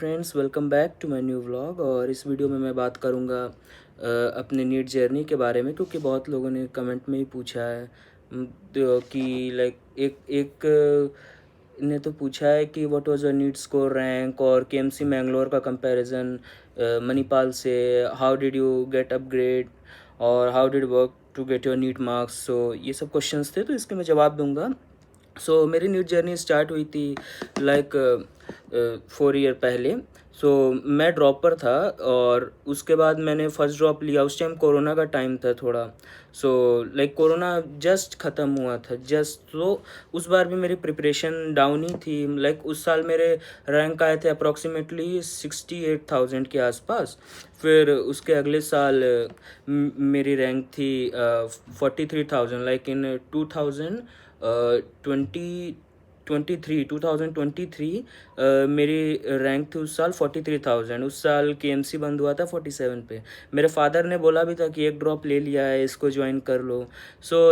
Friends, welcome back to my new vlog. और इस video में मैं बात करूंगा अपने नीट जर्नी के बारे में, क्योंकि बहुत लोगों ने कमेंट में ही पूछा है। कि लाइक एक एक ने तो पूछा है कि what was your NEET score rank, और केएमसी मैंगलोर का कंपैरिजन मणिपाल से, how did you get upgrade, और how did work to get your NEET marks. So ये सब क्वेश्चंस थे, तो इसके मैं जवाब दूंगा। मेरी न्यूज जर्नी स्टार्ट हुई थी लाइक 4 ईयर पहले। मैं ड्रॉपर था, और उसके बाद मैंने फर्स्ट ड्रॉप लिया। उस टाइम कोरोना का टाइम था थोड़ा। कोरोना जस्ट ख़त्म हुआ था जस्ट। उस बार भी मेरी प्रिपरेशन डाउन ही थी। उस साल मेरे रैंक आए थे अप्रॉक्सीमेटली 68,000 के आसपास। फिर उसके अगले साल मेरी रैंक थी 43,000, लाइक इन 2023 मेरी रैंक थी उस साल 43,000। उस साल केएमसी बंद हुआ था 47 पे। मेरे फादर ने बोला भी था कि एक ड्रॉप ले लिया है, इसको ज्वाइन कर लो।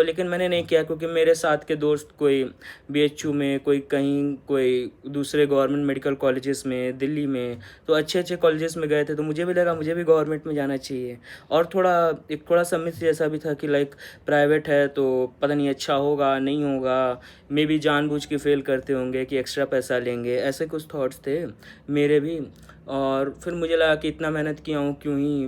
लेकिन मैंने नहीं किया, क्योंकि मेरे साथ के दोस्त कोई बीएचयू में, कोई कहीं, कोई दूसरे गवर्नमेंट मेडिकल कॉलेजेस में दिल्ली में, तो अच्छे अच्छे कॉलेजेस में गए थे। तो मुझे भी लगा मुझे भी गवर्नमेंट में जाना चाहिए। और थोड़ा सा मिथ जैसा भी था कि प्राइवेट है तो पता नहीं अच्छा होगा नहीं होगा, मे बी जानबूझ के फेल करते होंगे कि एक्स्ट्रा पैसा लेंगे, ऐसे कुछ थॉट्स थे मेरे भी। और फिर मुझे लगा कि इतना मेहनत किया हूँ क्यों ही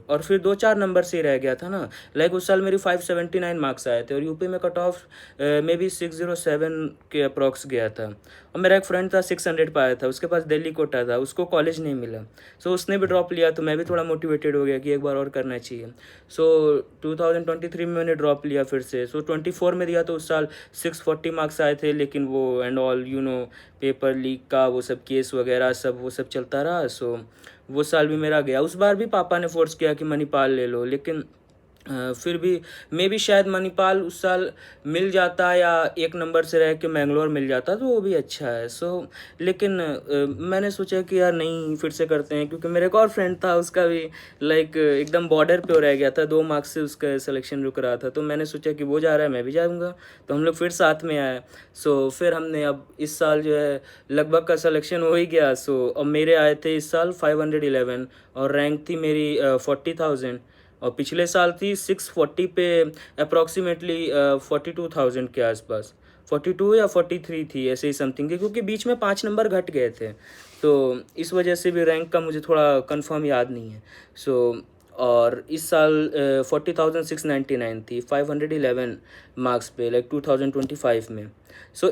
और फिर 2-4 नंबर से ही रह गया था ना। उस साल मेरी 579 मार्क्स आए थे, और यूपी में कट ऑफ मे बी 607 के अप्रॉक्स गया था। और मेरा एक फ्रेंड था 600 पाया था, उसके पास दिल्ली कोटा था, उसको कॉलेज नहीं मिला। उसने भी ड्रॉप लिया, तो मैं भी थोड़ा मोटिवेटेड हो गया कि एक बार और करना चाहिए। 2023 में मैंने ड्रॉप लिया फिर से। 24 में दिया तो उस साल 640 मार्क्स आए थे, लेकिन वो एंड ऑल पेपर लीक का वो सब केस वगैरह सब वो सब चलता रहा। वो साल भी मेरा गया। उस बार भी पापा ने फोर्स किया कि मणिपाल ले लो, लेकिन फिर भी मे भी शायद मणिपाल उस साल मिल जाता, या एक नंबर से रह के मैंगलोर मिल जाता, तो वो भी अच्छा है। लेकिन मैंने सोचा कि यार नहीं, फिर से करते हैं, क्योंकि मेरे एक और फ्रेंड था, उसका भी एकदम बॉर्डर पे रह गया था, 2 मार्क्स से उसका सिलेक्शन रुक रहा था। तो मैंने सोचा कि वो जा रहा है मैं भी जाऊँगा, तो हम लोग फिर साथ में आए। फिर हमने अब इस साल जो है लगभग का सिलेक्शन हो ही गया। अब मेरे आए थे इस साल 511, और रैंक थी मेरी 40,000। और पिछले साल थी 640 पे, अप्रॉक्सीमेटली 42,000 के आसपास, 42 या 43 थी, ऐसे ही समथिंग की, क्योंकि बीच में 5 नंबर घट गए थे। तो इस वजह से भी रैंक का मुझे थोड़ा कंफर्म याद नहीं है। और इस साल 40,699 थी, 511 मार्क्स पे, 2025 में।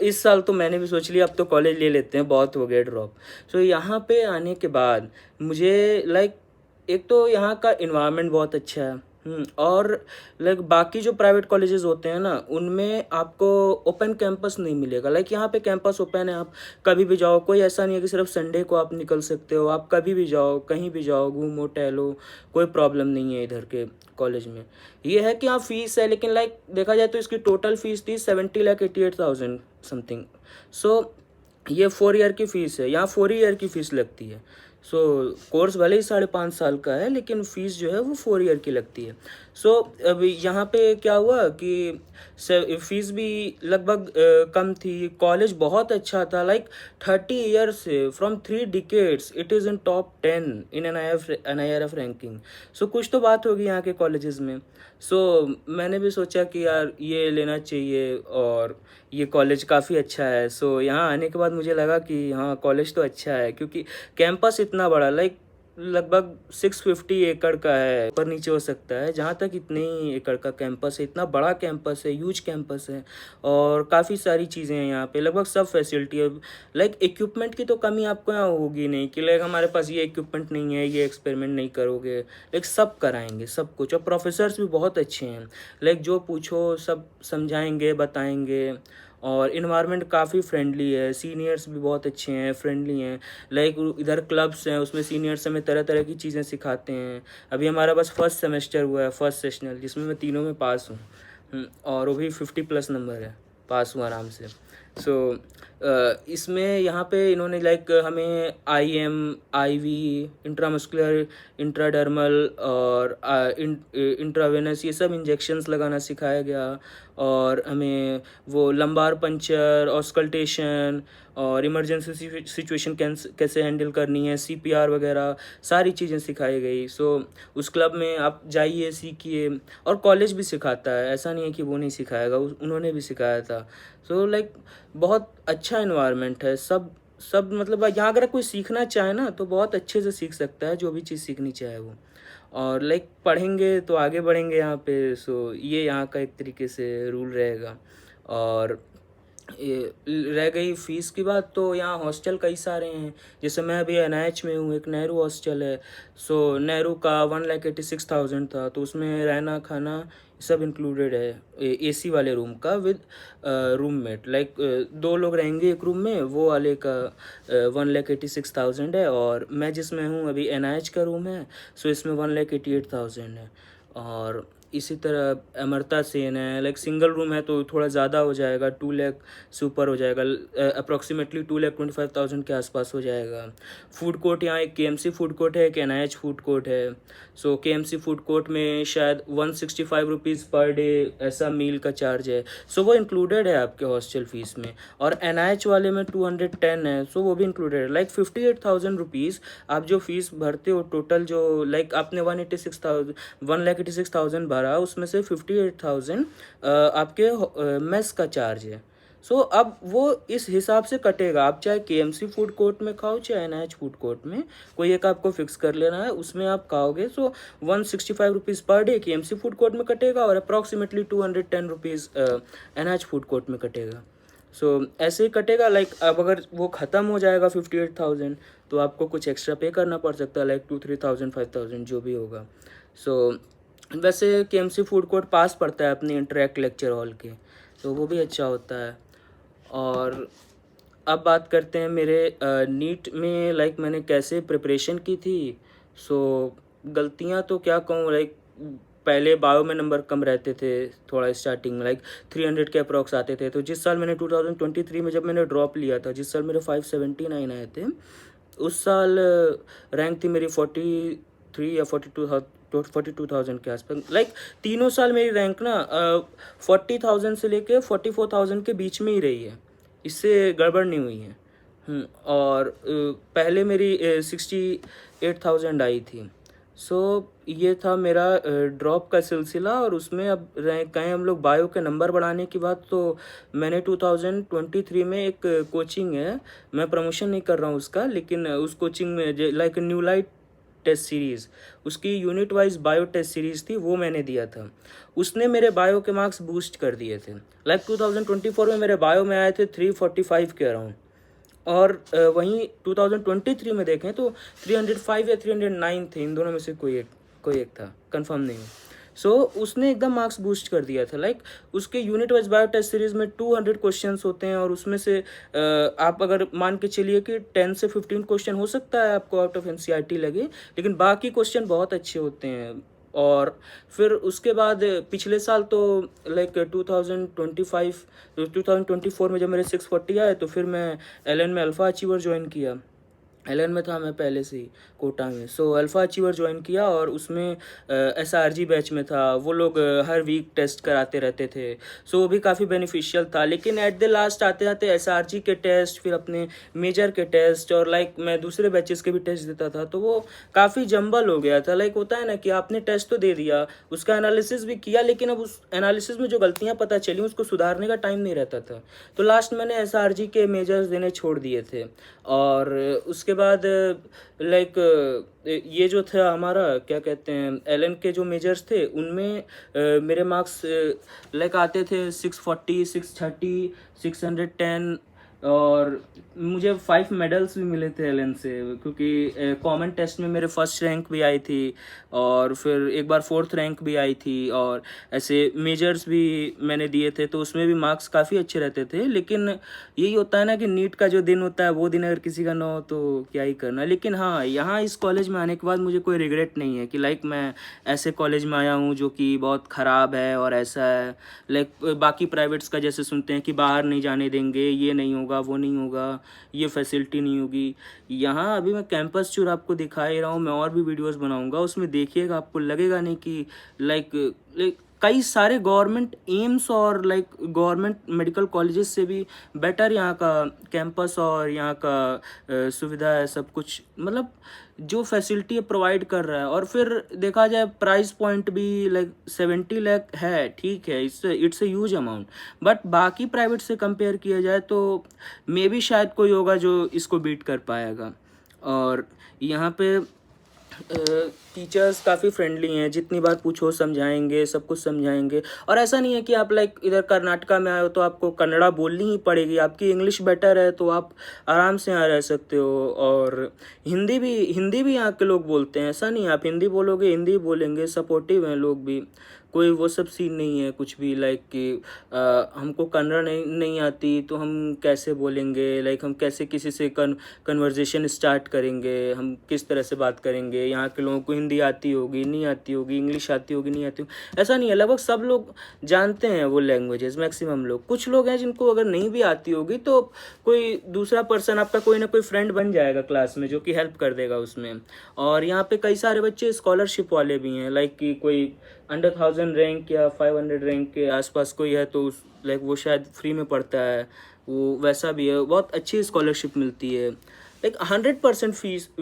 इस साल तो मैंने भी सोच लिया अब तो कॉलेज ले लेते हैं, बहुत हो गया ड्रॉप। यहाँ पे आने के बाद मुझे एक तो यहाँ का इन्वायरमेंट बहुत अच्छा है। और बाकी जो प्राइवेट कॉलेजेस होते हैं ना, उनमें आपको ओपन कैंपस नहीं मिलेगा। यहाँ पे कैंपस ओपन है, आप कभी भी जाओ, कोई ऐसा नहीं है कि सिर्फ संडे को आप निकल सकते हो। आप कभी भी जाओ, कहीं भी जाओ, घूमो टहलो, कोई प्रॉब्लम नहीं है इधर के कॉलेज में। ये है कि हाँ फीस है, लेकिन देखा जाए तो इसकी टोटल फीस थी 70,88,000 समथिंग। ये 4 ईयर की फ़ीस है, यहाँ 4 ईयर की फ़ीस लगती है। कोर्स भले ही 5.5 साल का है, लेकिन फ़ीस जो है वो 4 ईयर की लगती है। अब यहाँ पे क्या हुआ कि फीस भी लगभग कम थी। कॉलेज बहुत अच्छा था, 30 ईयर्स से, from 3 decades it is in top 10 in NIRF ranking. कुछ तो बात होगी यहाँ के कॉलेजेस में। मैंने भी सोचा कि यार ये लेना चाहिए, और ये कॉलेज काफ़ी अच्छा है। यहाँ आने के बाद मुझे लगा कि हाँ कॉलेज तो अच्छा है, क्योंकि कैंपस इतना बड़ा, लगभग 650 एकड़ का है, ऊपर नीचे हो सकता है, जहाँ तक इतने ही एकड़ का कैंपस है। इतना बड़ा कैंपस है, ह्यूज कैंपस है, और काफ़ी सारी चीज़ें हैं यहाँ पे, लगभग सब फैसिलिटी है। इक्विपमेंट की तो कमी आपको यहाँ होगी नहीं कि हमारे पास ये इक्विपमेंट नहीं है, ये एक्सपेरिमेंट नहीं करोगे। सब कराएंगे सब कुछ, और प्रोफेसर्स भी बहुत अच्छे हैं। जो पूछो सब समझाएंगे बताएंगे। और इन्वायरमेंट काफ़ी फ्रेंडली है, सीनियर्स भी बहुत अच्छे हैं, फ्रेंडली हैं। इधर क्लब्स हैं, उसमें सीनियर्स हमें तरह तरह की चीज़ें सिखाते हैं। अभी हमारा बस फर्स्ट सेमेस्टर हुआ है, फर्स्ट सेशनल, जिसमें मैं तीनों में पास हूँ। और वो भी 50+ नंबर है, पास हूँ आराम से। सो इसमें यहाँ पे इन्होंने लाइक हमें IM, IV, इंट्रामस्कुलर, इंट्राडर्मल और इंट्रावेनस ये सब इंजेक्शंस लगाना सिखाया गया। और हमें वो लंबार पंचर, ऑस्कल्टेशन और इमरजेंसी सिचुएशन कैसे हैंडल करनी है, CPR वगैरह सारी चीज़ें सिखाई गई। सो उस क्लब में आप जाइए, सीखिए। और कॉलेज भी सिखाता है, ऐसा नहीं है कि वो नहीं सिखाएगा, उन्होंने भी सिखाया था। सो लाइक बहुत अच्छा इन्वायरमेंट है। सब सब मतलब यहाँ अगर कोई सीखना चाहे ना तो बहुत अच्छे से सीख सकता है, जो भी चीज़ सीखनी चाहे वो। और लाइक पढ़ेंगे तो आगे बढ़ेंगे यहाँ पे। सो ये यहाँ का एक तरीके से रूल रहेगा। और ये रह गई फ़ीस की बात, तो यहाँ हॉस्टल कई सारे हैं। जैसे मैं अभी NIH में हूँ, एक नेहरू हॉस्टल है। सो नेहरू का 1,86,000 था, तो उसमें रहना खाना सब इंक्लूडेड है। AC वाले रूम का विद रूममेट, लाइक 2 लोग रहेंगे एक रूम में, वो वाले का 1,86,000 है। और मैं जिसमें हूँ अभी NIH का रूम है, सो इसमें 1,88,000 है। और इसी तरह अमर्ता सेन है, लाइक सिंगल रूम है तो थोड़ा ज़्यादा हो जाएगा, 2 लाख से ऊपर हो जाएगा, अप्रॉक्सीमेटली 2,25,000 के आसपास हो जाएगा। फूड कोर्ट यहाँ एक KMC फूड कोर्ट है, एक NIH फूड कोर्ट है। सो KMC फूड कोर्ट में शायद 165 रुपीज़ पर डे ऐसा मील का चार्ज है। सो वो इंक्लूडेड है आपके हॉस्टल फीस में। और NIH वाले में 210 है, सो वो भी इंक्लूडेड है। लाइक 58,000 रुपीज़ आप जो फीस भरते हो टोटल, जो लाइक आपने 1,86,000 भरा, उसमें से 58,000 आपके मेस का चार्ज है। सो अब वो इस हिसाब से कटेगा, आप चाहे KMC फूड कोर्ट में खाओ चाहे NIH फूड कोर्ट में, कोई एक आपको फिक्स कर लेना है, उसमें आप खाओगे। सो 165 rupees per day KMC food court में कटेगा और approximately 210 rupees NIH food court में कटेगा। सो ऐसे ही कटेगा। लाइक अब अगर वो ख़त्म हो जाएगा 58,000, तो आपको कुछ एक्स्ट्रा पे करना पड़ सकता है, लाइक 2-3,000 5,000 जो भी होगा। सो वैसे KMC फूड कोर्ट पास पड़ता है अपनी इंटरेक्ट लेक्चर हॉल के, तो वो भी अच्छा होता है। और अब बात करते हैं मेरे नीट में, लाइक मैंने कैसे प्रिपरेशन की थी। सो गलतियां तो क्या कहूँ, लाइक पहले बायो में नंबर कम रहते थे थोड़ा स्टार्टिंग में, लाइक 300 के अप्रॉक्स आते थे। तो जिस साल मैंने 2023 में जब मैंने ड्रॉप लिया था, जिस साल मेरे 579 आए थे, उस साल रैंक थी मेरी 43 या 42,000 के आसपास। लाइक तीनों साल मेरी रैंक ना 40,000 से लेके 44,000 के बीच में ही रही है, इससे गड़बड़ नहीं हुई है। और पहले मेरी 68,000 आई थी। सो ये था मेरा ड्रॉप का सिलसिला। और उसमें अब रैंक कहें हम लोग बायो के नंबर बढ़ाने की बात, तो मैंने 2023 में एक कोचिंग है, मैं प्रमोशन नहीं कर रहा हूँ उसका, लेकिन उस कोचिंग में like new light test series, उसकी unit wise bio test series थी, वो मैंने दिया था। उसने मेरे बायो के मार्क्स बूस्ट कर दिए थे। लाइक 2024 में मेरे बायो में आए थे 345 के अराउंड। और वहीं 2023 में देखें तो 305 या 309 थे, इन दोनों में से कोई एक था, कंफर्म नहीं है। सो उसने एकदम मार्क्स बूस्ट कर दिया था। लाइक उसके unit wise bio test series में 200 क्वेश्चंस होते हैं, और उसमें से आप अगर मान के चलिए कि 10 से 15 क्वेश्चन हो सकता है आपको आउट ऑफ NCERT लगे, लेकिन बाकी क्वेश्चन बहुत अच्छे होते हैं। और फिर उसके बाद पिछले साल तो लाइक 2024 में जब मेरे 640 आए, तो फिर मैं LN में अल्फ़ा अचीवर ज्वाइन किया। LN में था मैं पहले से ही कोटा में। सो अल्फ़ा अचीवर ज्वाइन किया, और उसमें SRG बैच में था। वो लोग हर वीक टेस्ट कराते रहते थे, सो वो भी काफ़ी बेनिफिशियल था। लेकिन एट द लास्ट आते आते SRG के टेस्ट, फिर अपने मेजर के टेस्ट, और लाइक मैं दूसरे बैचेस के भी टेस्ट देता था, तो वो काफ़ी जंबल हो गया था। लाइक होता है ना कि आपने टेस्ट तो दे दिया, उसका एनालिसिस भी किया, लेकिन अब उस एनालिसिस में जो गलतियाँ पता चली उसको सुधारने का टाइम नहीं रहता था। तो लास्ट मैंने SRG के मेजर्स देने छोड़ दिए थे। और उसके बाद लाइक ये जो था हमारा क्या कहते हैं, LN के जो मेजर्स थे उनमें मेरे मार्क्स लाइक आते थे 640, 630, 610, और मुझे 5 मेडल्स भी मिले थे एलन से, क्योंकि कॉमन टेस्ट में मेरे फर्स्ट रैंक भी आई थी, और फिर एक बार फोर्थ रैंक भी आई थी, और ऐसे मेजर्स भी मैंने दिए थे, तो उसमें भी मार्क्स काफ़ी अच्छे रहते थे। लेकिन यही होता है ना कि नीट का जो दिन होता है वो दिन अगर किसी का ना हो तो क्या ही करना। लेकिन हाँ, यहाँ इस कॉलेज में आने के बाद मुझे कोई रिग्रेट नहीं है कि लाइक मैं ऐसे कॉलेज में आया हूँ जो कि बहुत ख़राब है और ऐसा है। लाइक बाकी प्राइवेट्स का जैसे सुनते हैं कि बाहर नहीं जाने देंगे, ये नहीं होगा, वो नहीं होगा, ये फैसिलिटी नहीं होगी। यहाँ अभी मैं कैंपस टूर आपको दिखा ही रहा हूँ, मैं और भी वीडियोस बनाऊंगा, उसमें देखिएगा, आपको लगेगा नहीं कि लाइक लाइक कई सारे गवर्नमेंट एम्स और लाइक गवर्नमेंट मेडिकल कॉलेजेस से भी बेटर यहाँ का कैंपस और यहाँ का सुविधा है, सब कुछ मतलब जो फैसिलिटी प्रोवाइड कर रहा है। और फिर देखा जाए प्राइस पॉइंट भी लाइक 70 लाख है, ठीक है, it's a huge amount, but बाकी प्राइवेट से कंपेयर किया जाए तो मे भी शायद कोई होगा जो इसको बीट कर पाएगा। और यहाँ पे टीचर्स काफ़ी फ्रेंडली हैं, जितनी बार पूछो समझाएंगे, सब कुछ समझाएंगे। और ऐसा नहीं है कि आप लाइक इधर कर्नाटका में आए हो तो आपको कन्नड़ा बोलनी ही पड़ेगी, आपकी इंग्लिश बेटर है तो आप आराम से यहाँ रह सकते हो। और हिंदी भी यहाँ के लोग बोलते हैं, ऐसा नहीं है, आप हिंदी बोलोगे हिंदी बोलेंगे, सपोर्टिव हैं लोग भी, कोई वो सब सीन नहीं है कुछ भी लाइक कि हमको कन्नड़ नहीं आती तो हम कैसे बोलेंगे, लाइक हम कैसे किसी से कन्वर्जेशन स्टार्ट करेंगे, हम किस तरह से बात करेंगे, यहाँ के लोगों को हिंदी आती होगी नहीं आती होगी, इंग्लिश आती होगी नहीं आती होगी, ऐसा नहीं है। लगभग सब लोग जानते हैं वो लैंग्वेजेस, मैक्सिमम लोग। कुछ लोग हैं जिनको अगर नहीं भी आती होगी तो कोई दूसरा पर्सन, आपका कोई ना कोई फ्रेंड बन जाएगा क्लास में जो कि हेल्प कर देगा उसमें। और यहाँ पे कई सारे बच्चे स्कॉलरशिप वाले भी हैं, लाइक कि कोई अंडर 1000 रैंक या 500 रैंक के आसपास कोई है तो लाइक वो शायद फ्री में पढ़ता है, वो वैसा भी है, बहुत अच्छी स्कॉलरशिप मिलती है, लाइक 100%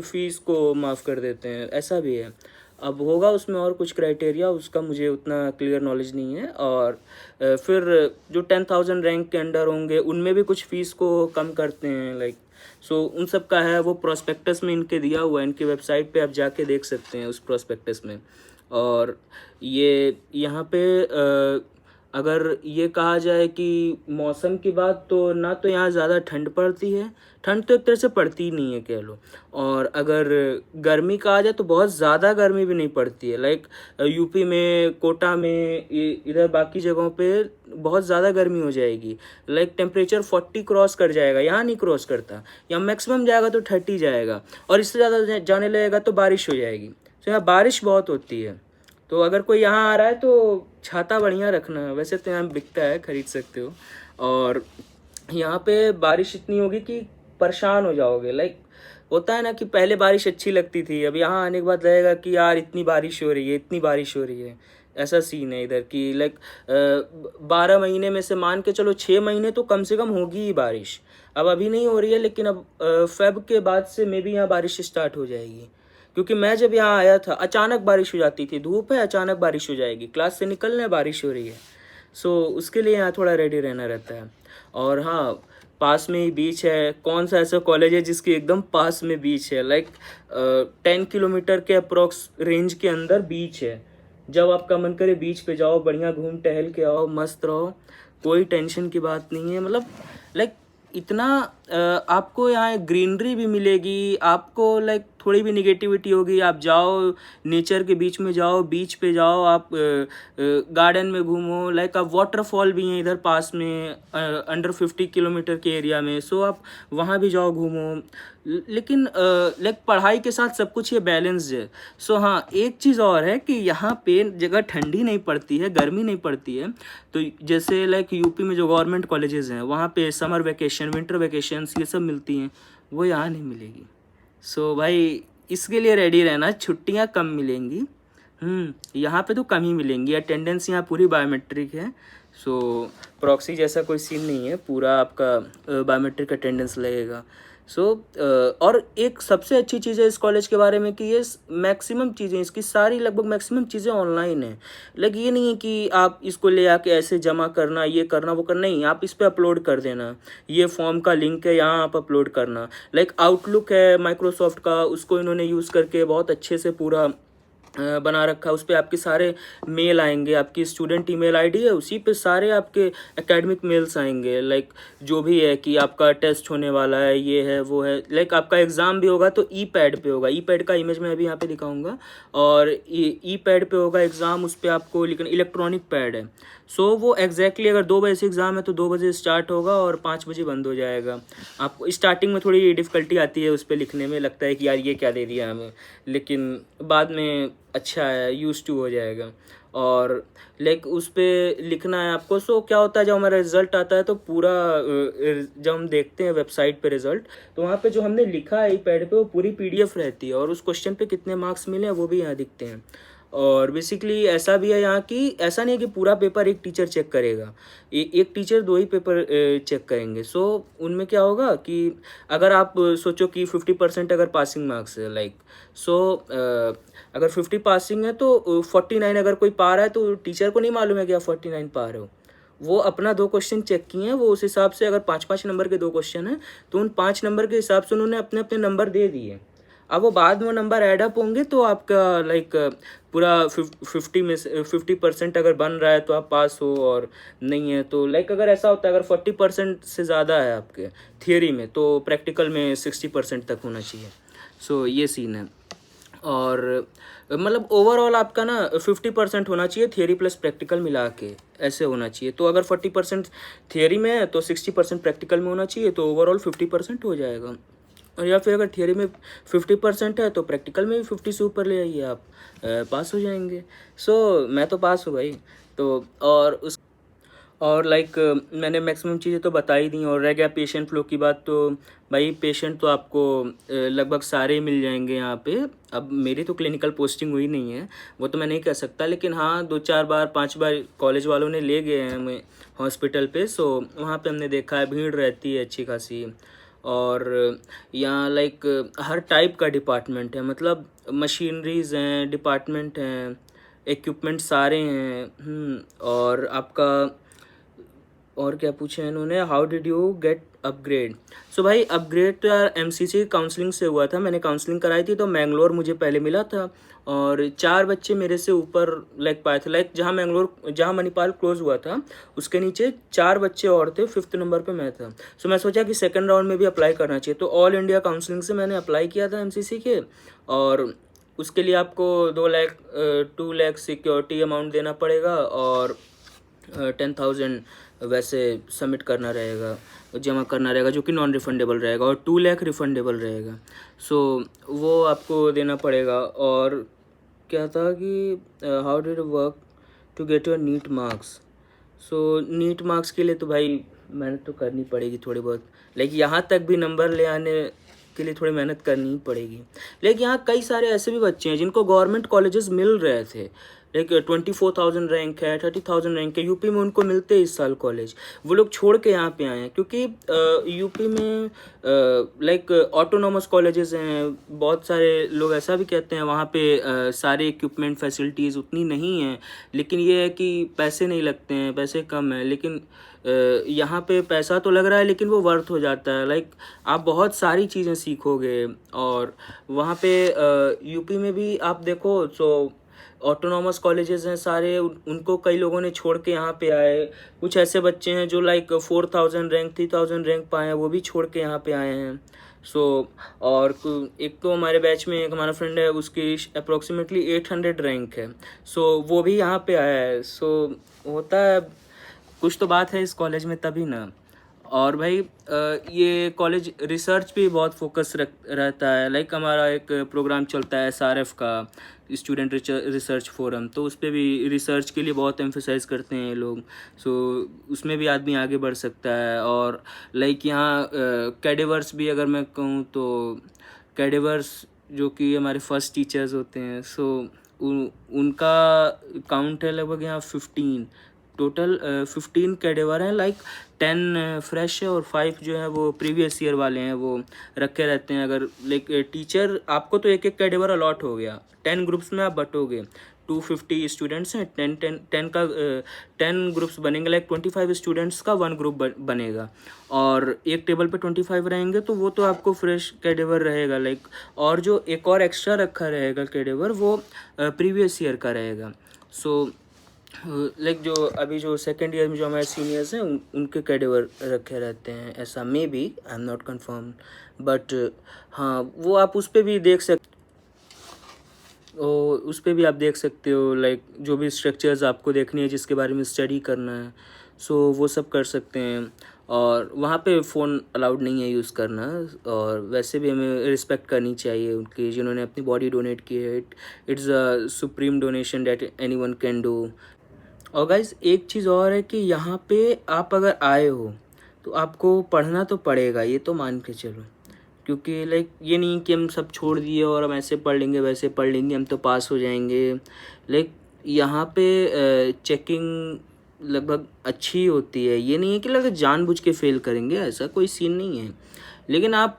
फीस को माफ़ कर देते हैं, ऐसा भी है। अब होगा उसमें और कुछ क्राइटेरिया, उसका मुझे उतना क्लियर नॉलेज नहीं है। और फिर जो 10,000 रैंक के अंडर होंगे उनमें भी कुछ फ़ीस को कम करते हैं, लाइक सो उन सब का है, वो प्रोस्पेक्टस में इनके दिया हुआ है, इनकी वेबसाइट पे आप जाके देख सकते हैं उस प्रोस्पेक्टस में। और ये यहाँ पे अगर ये कहा जाए कि मौसम की बात, तो ना तो यहाँ ज़्यादा ठंड पड़ती है, ठंड तो एक तरह से पड़ती ही नहीं है कह लो। और अगर गर्मी कहा जाए तो बहुत ज़्यादा गर्मी भी नहीं पड़ती है, लाइक यूपी में, कोटा में, इधर बाकी जगहों पे बहुत ज़्यादा गर्मी हो जाएगी, लाइक टेम्परेचर 40 क्रॉस कर जाएगा, यहाँ नहीं क्रॉस करता, यहाँ मैक्सिमम जाएगा तो 30 जाएगा, और इससे ज़्यादा जाने लगेगा तो बारिश हो जाएगी। तो यहाँ बारिश बहुत होती है, तो अगर कोई यहाँ आ रहा है तो छाता बढ़िया रखना, वैसे तो यहाँ बिकता है, खरीद सकते हो। और यहाँ पे बारिश इतनी होगी कि परेशान हो जाओगे, लाइक होता है ना कि पहले बारिश अच्छी लगती थी, अब यहाँ आने के बाद लगेगा कि यार इतनी बारिश हो रही है, इतनी बारिश हो रही है, ऐसा सीन है इधर की। लाइक 12 महीने में से मान के चलो 6 महीने तो कम से कम होगी ही बारिश। अब अभी नहीं हो रही है, लेकिन अब फेब के बाद से मे भी यहाँ बारिश स्टार्ट हो जाएगी, क्योंकि मैं जब यहाँ आया था अचानक बारिश हो जाती थी, धूप है अचानक बारिश हो जाएगी, क्लास से निकलने बारिश हो रही है। सो उसके लिए यहाँ थोड़ा रेडी रहना रहता है। और हाँ, पास में ही बीच है, कौन सा ऐसा कॉलेज है जिसके एकदम पास में बीच है, लाइक 10 किलोमीटर के अप्रोक्स रेंज के अंदर बीच है। जब आपका मन करे बीच पे जाओ, बढ़िया घूम टहल के आओ, मस्त रहो, कोई टेंशन की बात नहीं है। मतलब लाइक इतना आपको यहाँ ग्रीनरी भी मिलेगी, आपको लाइक थोड़ी भी निगेटिविटी होगी, आप जाओ नेचर के बीच में, जाओ बीच पे जाओ, आप गार्डन में घूमो, लाइक आप वाटरफॉल भी हैं इधर पास में अंडर 50 किलोमीटर के एरिया में, सो आप वहाँ भी जाओ घूमो। लेकिन लाइक पढ़ाई के साथ सब कुछ ये बैलेंस्ड है। सो हाँ, एक चीज़ और है कि यहाँ पे जगह ठंडी नहीं पड़ती है, गर्मी नहीं पड़ती है, तो जैसे लाइक यूपी में जो गवर्नमेंट कॉलेजेस हैं वहाँ पे समर वेकेशन, विंटर वेकेशंस ये सब मिलती हैं, वो यहाँ नहीं मिलेगी। सो भाई इसके लिए रेडी रहना, छुट्टियाँ कम मिलेंगी, यहाँ पे तो कम ही मिलेंगी। अटेंडेंस यहाँ पूरी बायोमेट्रिक है, सो प्रॉक्सी जैसा कोई सीन नहीं है, पूरा आपका बायोमेट्रिक अटेंडेंस लगेगा। सो और एक सबसे अच्छी चीज़ है इस कॉलेज के बारे में कि ये मैक्सिमम चीज़ें, इसकी सारी लगभग मैक्सिमम चीज़ें ऑनलाइन है। लाइक ये नहीं है कि आप इसको ले आके ऐसे जमा करना, ये करना, वो करना, नहीं, आप इस पर अपलोड कर देना, ये फॉर्म का लिंक है, यहाँ आप अपलोड करना। लाइक आउटलुक है माइक्रोसॉफ्ट का, उसको इन्होंने यूज़ करके बहुत अच्छे से पूरा बना रखा है। उस पे आपके सारे मेल आएंगे, आपकी स्टूडेंट ईमेल आईडी है, उसी पे सारे आपके एकेडमिक मेल्स आएंगे। लाइक जो भी है कि आपका टेस्ट होने वाला है, ये है वो है, लाइक आपका एग्ज़ाम भी होगा तो ई पैड पे होगा। ई पैड का इमेज मैं अभी यहाँ पे दिखाऊंगा। और ई पैड पे होगा एग्ज़ाम, उस पर आपको लिखना, इलेक्ट्रॉनिक पैड है। सो वो एग्जैक्टली अगर 2 बजे से एग्ज़ाम है तो 2 बजे स्टार्ट होगा और 5 बजे बंद हो जाएगा। आपको स्टार्टिंग में थोड़ी डिफ़िकल्टी आती है उस पर लिखने में, लगता है कि यार ये क्या दे दिया हमें, लेकिन बाद में अच्छा है, यूज टू हो जाएगा। और लाइक उस पर लिखना है आपको। सो क्या होता है, जब हमारा रिजल्ट आता है तो पूरा जब हम देखते हैं वेबसाइट पे रिजल्ट, तो वहाँ पे जो हमने लिखा है पैड पे वो पूरी पीडीएफ रहती है, और उस क्वेश्चन पे कितने मार्क्स मिले हैं वो भी यहाँ दिखते हैं। और बेसिकली ऐसा भी है यहाँ की, ऐसा नहीं है कि पूरा पेपर एक टीचर चेक करेगा, एक टीचर 2 ही पेपर चेक करेंगे। सो उनमें क्या होगा कि अगर आप सोचो कि 50% अगर पासिंग मार्क्स है, लाइक सो अगर 50 पासिंग है तो 49 अगर कोई पा रहा है तो टीचर को नहीं मालूम है कि आप 49 पा रहे हो। वो अपना 2 क्वेश्चन चेक किए हैं, वो उस हिसाब से, अगर 5-5 नंबर के 2 क्वेश्चन हैं तो उन 5 नंबर के हिसाब से उन्होंने अपने अपने नंबर दे दिए। अब वो बाद में वो नंबर ऐड अप होंगे तो आपका लाइक पूरा 50% अगर बन रहा है तो आप पास हो, और नहीं है तो लाइक अगर ऐसा होता है, अगर 40% से ज़्यादा है आपके थियरी में तो प्रैक्टिकल में 60% तक होना चाहिए। सो ये सीन है। और मतलब ओवरऑल आपका ना 50% होना चाहिए थियरी प्लस प्रैक्टिकल मिला के, ऐसे होना चाहिए। तो अगर 40% थियरी में है तो 60% प्रैक्टिकल में होना चाहिए, तो ओवरऑल 50% हो जाएगा। और या फिर अगर थियरी में 50% है तो प्रैक्टिकल में भी 50 से ऊपर ले आइए आप, पास हो जाएंगे। सो मैं तो पास हूँ भाई। तो और लाइक मैंने मैक्सिमम चीज़ें तो बता ही दी। और रह गया पेशेंट फ्लो की बात, तो भाई पेशेंट तो आपको लगभग सारे ही मिल जाएंगे यहाँ पे। अब मेरी तो क्लिनिकल पोस्टिंग हुई नहीं है, वो तो मैं नहीं कह सकता, लेकिन हाँ 2-4 बार 5 बार कॉलेज वालों ने ले गए हैं हमें हॉस्पिटल पे। सो वहाँ पे हमने देखा है भीड़ रहती है अच्छी खासी। और यहाँ लाइक हर टाइप का डिपार्टमेंट है, मतलब मशीनरीज हैं, डिपार्टमेंट हैं, इक्विपमेंट सारे हैं। और आपका और क्या पूछा है इन्होंने, how did you get upgrade. So भाई अपग्रेड तो यार एमसीसी काउंसलिंग से हुआ था, मैंने काउंसलिंग कराई थी तो मैंगलोर मुझे पहले मिला था। और 4 बच्चे मेरे से ऊपर लाइक पाए थे, लाइक जहाँ मणिपाल क्लोज हुआ था उसके नीचे 4 बच्चे और थे, 5th नंबर पे मैं था। सो मैं सोचा कि सेकंड राउंड में भी अप्लाई करना चाहिए, तो ऑल इंडिया काउंसलिंग से मैंने अप्लाई किया था एमसीसी के। और उसके लिए आपको 2 लाख सिक्योरिटी अमाउंट देना पड़ेगा, और 10,000 वैसे सबमिट करना रहेगा, जमा करना रहेगा, जो कि नॉन रिफंडेबल रहेगा, और 2 लाख रिफंडेबल रहेगा। सो वो आपको देना पड़ेगा। और क्या था कि how did work to get your NEET marks. So NEET marks के लिए तो भाई मेहनत तो करनी पड़ेगी थोड़ी बहुत, लेकिन यहाँ तक भी नंबर ले आने के लिए थोड़ी मेहनत करनी ही पड़ेगी। लेकिन यहाँ कई सारे ऐसे भी बच्चे हैं जिनको गवर्नमेंट कॉलेजेस मिल रहे थे, लाइक 24,000 रैंक है, 30,000 रैंक है, यूपी में उनको मिलते हैं इस साल कॉलेज, वो लोग छोड़ के यहाँ पे आए हैं। क्योंकि यूपी में लाइक ऑटोनॉमस कॉलेजेस हैं, बहुत सारे लोग ऐसा भी कहते हैं वहाँ पे सारे इक्विपमेंट फैसिलिटीज़ उतनी नहीं हैं, लेकिन ये है कि पैसे नहीं लगते हैं, पैसे कम है, लेकिन यहाँ पे पैसा तो लग रहा है लेकिन वो वर्थ हो जाता है। लाइक आप बहुत सारी चीज़ें सीखोगे। और वहाँ पे यूपी में भी आप देखो तो ऑटोनॉमस कॉलेजेस हैं सारे, उनको कई लोगों ने छोड़ के यहाँ पे आए। कुछ ऐसे बच्चे हैं जो लाइक 4,000 रैंक 3,000 रैंक पाए हैं, वो भी छोड़ के यहाँ पे आए हैं। सो और एक तो हमारे बैच में एक हमारा फ्रेंड है, उसकी अप्रोक्सीमेटली 800 रैंक है। सो वो भी यहाँ पे आया है। सो होता है, कुछ तो बात है इस कॉलेज में तभी ना। और भाई ये कॉलेज रिसर्च पे बहुत फोकस रहता है। लाइक हमारा एक प्रोग्राम चलता है एसआरएफ का, स्टूडेंट रिसर्च फोरम, तो उस पर भी रिसर्च के लिए बहुत एम्फेसाइज करते हैं ये लोग। सो उसमें भी आदमी आगे बढ़ सकता है। और लाइक यहाँ कैडेवर्स भी अगर मैं कहूँ तो कैडेवर्स जो कि हमारे फर्स्ट टीचर्स होते हैं, सो उनका काउंट है लगभग यहाँ 15 टोटल। 15 कैडेवर हैं, लाइक 10 फ्रेश है और 5 जो है वो प्रीवियस ईयर वाले हैं, वो रखे रहते हैं। अगर लाइक टीचर आपको तो एक कैडेवर अलॉट हो गया, 10 ग्रुप्स में आप बटोगे, 250 स्टूडेंट्स हैं, 10 ग्रुप्स बनेंगे, लाइक 25 स्टूडेंट्स का 1 ग्रुप बनेगा, और एक टेबल पे 25 रहेंगे, तो वो तो आपको फ्रेश कैडेवर रहेगा लाइक। और जो एक और एक्स्ट्रा रखा रहेगा कैडेवर, वो प्रीवियस ईयर का रहेगा। सो लाइक जो अभी जो सेकेंड ईयर में जो हमारे सीनियर्स हैं उनके कैडेवर रखे रहते हैं, ऐसा may be, I am not confirm, but हाँ वो आप उस पर भी देख सकते हो, उस पर भी आप देख सकते हो लाइक जो भी स्ट्रक्चर्स आपको देखनी है, जिसके बारे में स्टडी करना है, सो वो सब कर सकते हैं। और वहाँ पे फ़ोन अलाउड नहीं है यूज़ करना, और वैसे भी हमें रिस्पेक्ट करनी चाहिए उनकी, जिन्होंने अपनी बॉडी डोनेट की है। It's a supreme donation that anyone can do. और गाइज एक चीज़ और है कि यहाँ पे आप अगर आए हो तो आपको पढ़ना तो पड़ेगा, ये तो मान के चलो, क्योंकि लाइक ये नहीं कि हम सब छोड़ दिए और हम ऐसे पढ़ लेंगे वैसे पढ़ लेंगे हम तो पास हो जाएंगे। लाइक यहाँ पे चेकिंग लगभग अच्छी होती है, ये नहीं है कि लगभग जानबूझ के फेल करेंगे, ऐसा कोई सीन नहीं है। लेकिन आप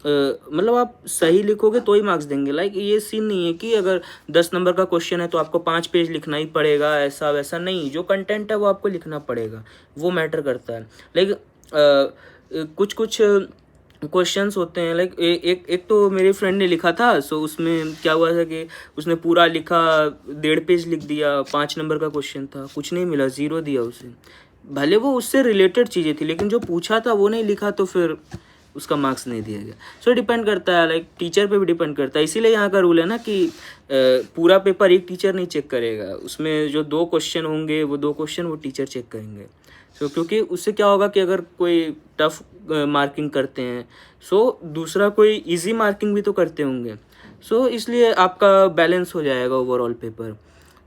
मतलब आप सही लिखोगे तो ही मार्क्स देंगे। लाइक ये सीन नहीं है कि अगर 10 नंबर का क्वेश्चन है तो आपको 5 पेज लिखना ही पड़ेगा, ऐसा वैसा नहीं, जो कंटेंट है वो आपको लिखना पड़ेगा, वो मैटर करता है। लाइक कुछ कुछ क्वेश्चंस होते हैं, लाइक एक एक तो मेरे फ्रेंड ने लिखा था, सो उसमें क्या हुआ था कि उसने पूरा लिखा, 1.5 पेज लिख दिया, 5 नंबर का क्वेश्चन था, कुछ नहीं मिला, 0 दिया उसे। भले वो उससे रिलेटेड चीज़ें थी, लेकिन जो पूछा था वो नहीं लिखा, तो फिर उसका मार्क्स नहीं दिया गया। सो डिपेंड करता है, लाइक टीचर पे भी डिपेंड करता है। इसीलिए यहाँ का रूल है ना कि पूरा पेपर एक टीचर नहीं चेक करेगा, उसमें जो 2 क्वेश्चन होंगे वो 2 क्वेश्चन वो टीचर चेक करेंगे। सो क्योंकि उससे क्या होगा कि अगर कोई टफ मार्किंग करते हैं, सो दूसरा कोई इजी मार्किंग भी तो करते होंगे, सो इसलिए आपका बैलेंस हो जाएगा ओवरऑल पेपर।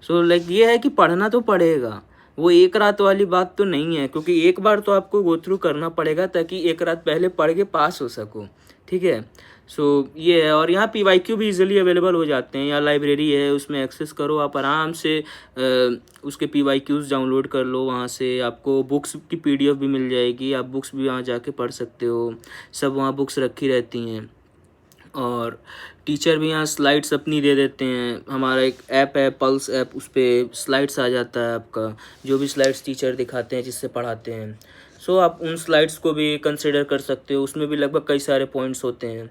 सो लाइक ये है कि पढ़ना तो पड़ेगा, वो एक रात वाली बात तो नहीं है, क्योंकि एक बार तो आपको गो थ्रू करना पड़ेगा ताकि एक रात पहले पढ़ के पास हो सको, ठीक है। सो ये है। और यहाँ PYQ भी इजीली अवेलेबल हो जाते हैं, यहाँ लाइब्रेरी है उसमें एक्सेस करो, आप आराम से उसके PYQs डाउनलोड कर लो, वहाँ से आपको बुक्स की PDF भी मिल जाएगी, आप बुक्स भी वहाँ जाके पढ़ सकते हो, सब वहाँ बुक्स रखी रहती हैं। और टीचर भी यहाँ स्लाइड्स अपनी दे देते हैं, हमारा एक ऐप है पल्स ऐप, उस पर स्लाइड्स आ जाता है आपका, जो भी स्लाइड्स टीचर दिखाते हैं जिससे पढ़ाते हैं, सो आप उन स्लाइड्स को भी कंसिडर कर सकते हो, उसमें भी लगभग कई सारे पॉइंट्स होते हैं।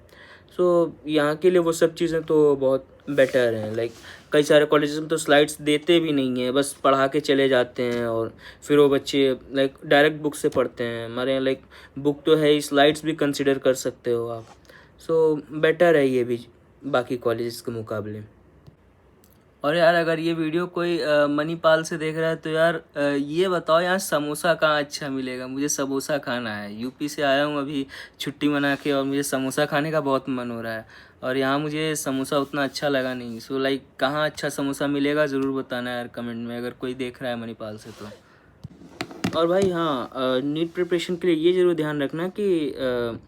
सो यहाँ के लिए वो सब चीज़ें तो बहुत बेटर हैं। लाइक कई सारे कॉलेजेस में तो स्लाइड्स देते भी नहीं हैं, बस पढ़ा के चले जाते हैं, और फिर वो बच्चे लाइक डायरेक्ट बुक से पढ़ते हैं। हमारे यहाँ लाइक बुक तो है ही, स्लाइड्स भी कंसिडर कर सकते हो आप। सो बेटर है ये भी बाकी कॉलेजेस के मुकाबले। और यार अगर ये वीडियो कोई मणिपाल से देख रहा है तो यार ये बताओ यहाँ समोसा कहाँ अच्छा मिलेगा, मुझे समोसा खाना है। यूपी से आया हूँ अभी छुट्टी मना के, और मुझे समोसा खाने का बहुत मन हो रहा है, और यहाँ मुझे समोसा उतना अच्छा लगा नहीं। सो लाइक कहाँ अच्छा समोसा मिलेगा ज़रूर बताना यार कमेंट में, अगर कोई देख रहा है मणिपाल से तो। और भाई हाँ, नीट प्रिपरेशन के लिए ये ज़रूर ध्यान रखना कि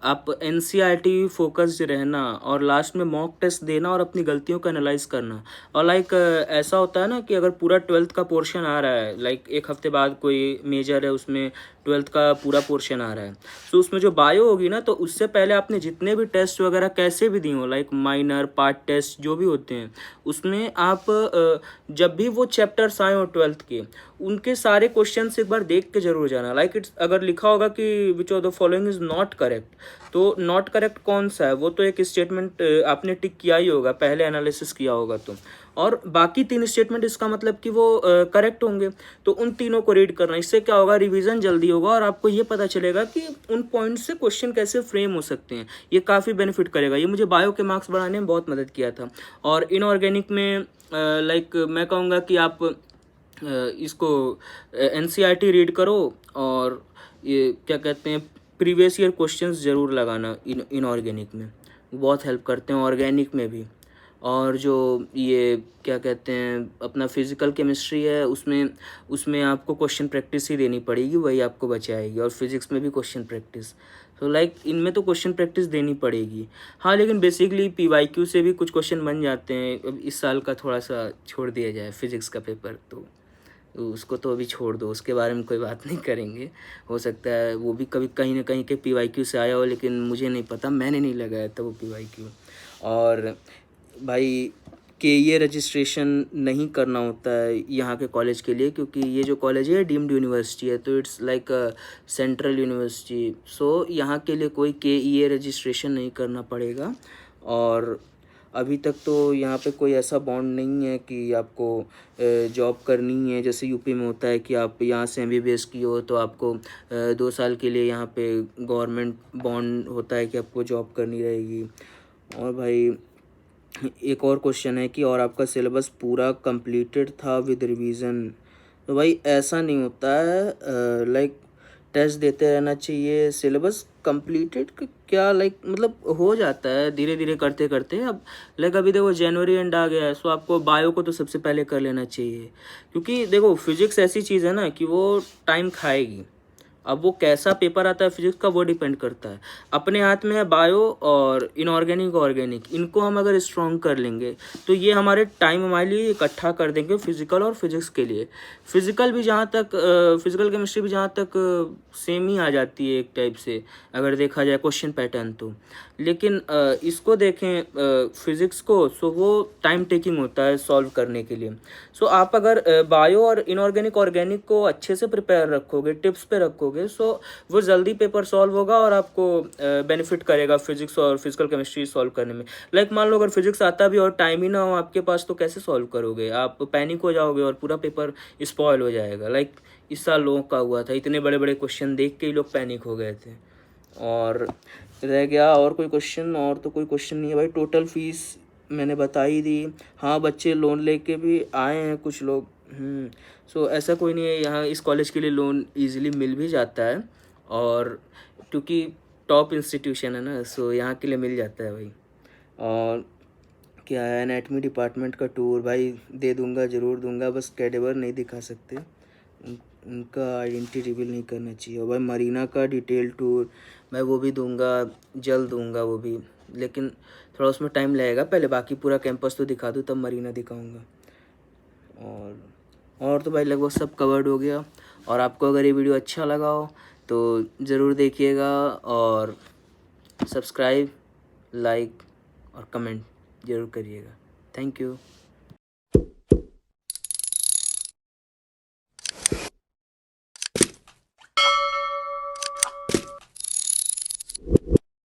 आप NCERT फोकस्ड रहना, और लास्ट में मॉक टेस्ट देना और अपनी गलतियों का एनालाइज करना। और लाइक ऐसा होता है ना कि अगर पूरा 12th का पोर्शन आ रहा है, लाइक एक हफ्ते बाद कोई मेजर है उसमें 12th का पूरा पोर्शन आ रहा है, तो उसमें जो बायो होगी ना, तो उससे पहले आपने जितने भी टेस्ट वगैरह कैसे भी दिए हो, लाइक माइनर पार्ट टेस्ट जो भी होते हैं, उसमें आप जब भी वो चैप्टर्स आए हो 12th के, उनके सारे क्वेश्चंस एक बार देख के जरूर जाना। लाइक इट्स अगर लिखा होगा कि which of the following is not correct, तो नॉट करेक्ट कौन सा है, वो तो एक स्टेटमेंट आपने टिक किया ही होगा, पहले एनालिसिस किया होगा तो, और बाकी 3 स्टेटमेंट इसका मतलब कि वो करेक्ट होंगे, तो उन तीनों को रीड करना। इससे क्या होगा, रिवीजन जल्दी होगा, और आपको ये पता चलेगा कि उन पॉइंट्स से क्वेश्चन कैसे फ्रेम हो सकते हैं। ये काफ़ी बेनिफिट करेगा, ये मुझे बायो के मार्क्स बढ़ाने में बहुत मदद किया था। और इनऑर्गेनिक में लाइक मैं कहूँगा कि आप इसको NCERT रीड करो, और ये क्या कहते हैं प्रीवियस ईयर क्वेश्चंस ज़रूर लगाना इनऑर्गेनिक में, बहुत हेल्प करते हैं ऑर्गेनिक में भी। और जो ये क्या कहते हैं अपना फिज़िकल केमिस्ट्री है, उसमें उसमें आपको क्वेश्चन प्रैक्टिस ही देनी पड़ेगी, वही आपको बचाएगी। और फिज़िक्स में भी क्वेश्चन प्रैक्टिस, तो लाइक इनमें तो क्वेश्चन प्रैक्टिस देनी पड़ेगी। हाँ लेकिन बेसिकली PYQ से भी कुछ क्वेश्चन बन जाते हैं। अब इस साल का थोड़ा सा छोड़ दिया जाए फिज़िक्स का पेपर, तो उसको तो अभी छोड़ दो, उसके बारे में कोई बात नहीं करेंगे। हो सकता है वो भी कभी कहीं ना कहीं के PYQ से आया हो, लेकिन मुझे नहीं पता, मैंने नहीं लगाया था वो PYQ। और भाई KEA रजिस्ट्रेशन नहीं करना होता है यहाँ के कॉलेज के लिए, क्योंकि ये जो कॉलेज है डीम्ड यूनिवर्सिटी है, तो इट्स लाइक सेंट्रल यूनिवर्सिटी। सो यहाँ के लिए कोई KEA रजिस्ट्रेशन नहीं करना पड़ेगा। और अभी तक तो यहाँ पे कोई ऐसा बॉन्ड नहीं है कि आपको जॉब करनी है, जैसे यूपी में होता है कि आप यहाँ से MBBS की हो तो आपको 2 साल के लिए यहाँ पे गवर्नमेंट बॉन्ड होता है कि आपको जॉब करनी रहेगी। और भाई एक और क्वेश्चन है कि और आपका सिलेबस पूरा कंप्लीटेड था विद रिवीजन। तो भाई ऐसा नहीं होता है, लाइक टेस्ट देते रहना चाहिए। सिलेबस कंप्लीटेड क्या, लाइक मतलब हो जाता है धीरे धीरे करते करते। अब लाइक अभी देखो जनवरी एंड आ गया है, सो आपको बायो को तो सबसे पहले कर लेना चाहिए, क्योंकि देखो फिजिक्स ऐसी चीज़ है ना कि वो टाइम खाएगी। अब वो कैसा पेपर आता है फिजिक्स का वो डिपेंड करता है। अपने हाथ में है बायो और इनऑर्गेनिक ऑर्गेनिक, इनको हम अगर स्ट्रॉन्ग कर लेंगे तो ये हमारे टाइम हमारे लिए इकट्ठा कर देंगे फिजिकल और फिजिक्स के लिए। फिजिकल भी जहाँ तक फिजिकल केमिस्ट्री भी जहाँ तक सेम ही आ जाती है एक टाइप से, अगर देखा जाए क्वेश्चन पैटर्न तो। लेकिन इसको देखें फिजिक्स को, सो वो टाइम टेकिंग होता है सॉल्व करने के लिए। सो आप अगर बायो और इनऑर्गेनिक ऑर्गेनिक को अच्छे से प्रिपेयर रखोगे, टिप्स पे रखोगे, सो वो जल्दी पेपर सॉल्व होगा और आपको बेनिफिट करेगा फिजिक्स और फिजिकल केमिस्ट्री सॉल्व करने में। लाइक मान लो अगर फिजिक्स आता भी और टाइम ही ना हो आपके पास, तो कैसे सॉल्व करोगे? आप पैनिक हो जाओगे और पूरा पेपर स्पॉइल हो जाएगा। लाइक इस साल लोगों का हुआ था, इतने बड़े बड़े क्वेश्चन देख के ही लोग पैनिक हो गए थे। और रह गया और कोई क्वेश्चन? और तो कोई क्वेश्चन नहीं है भाई। टोटल फीस मैंने बता ही दी। हाँ, बच्चे लोन लेके भी आए हैं कुछ लोग। सो ऐसा कोई नहीं है, यहाँ इस कॉलेज के लिए लोन इजीली मिल भी जाता है, और क्योंकि टॉप इंस्टीट्यूशन है ना, सो यहाँ के लिए मिल जाता है भाई। और क्या है, एनाटमी डिपार्टमेंट का टूर भाई दे दूंगा, ज़रूर दूंगा, बस कैडेवर नहीं दिखा सकते, उनका आइडेंटिटी रिवील नहीं करना चाहिए। और भाई मरीना का डिटेल टूर मैं वो भी दूंगा, जल्द दूंगा वो भी, लेकिन थोड़ा उसमें टाइम लगेगा। पहले बाकी पूरा कैंपस तो दिखा दूँ तब मरीना दिखाऊंगा। और तो भाई लगभग सब कवर्ड हो गया। और आपको अगर ये वीडियो अच्छा लगा हो तो ज़रूर देखिएगा, और सब्सक्राइब, लाइक और कमेंट ज़रूर करिएगा। Thank you.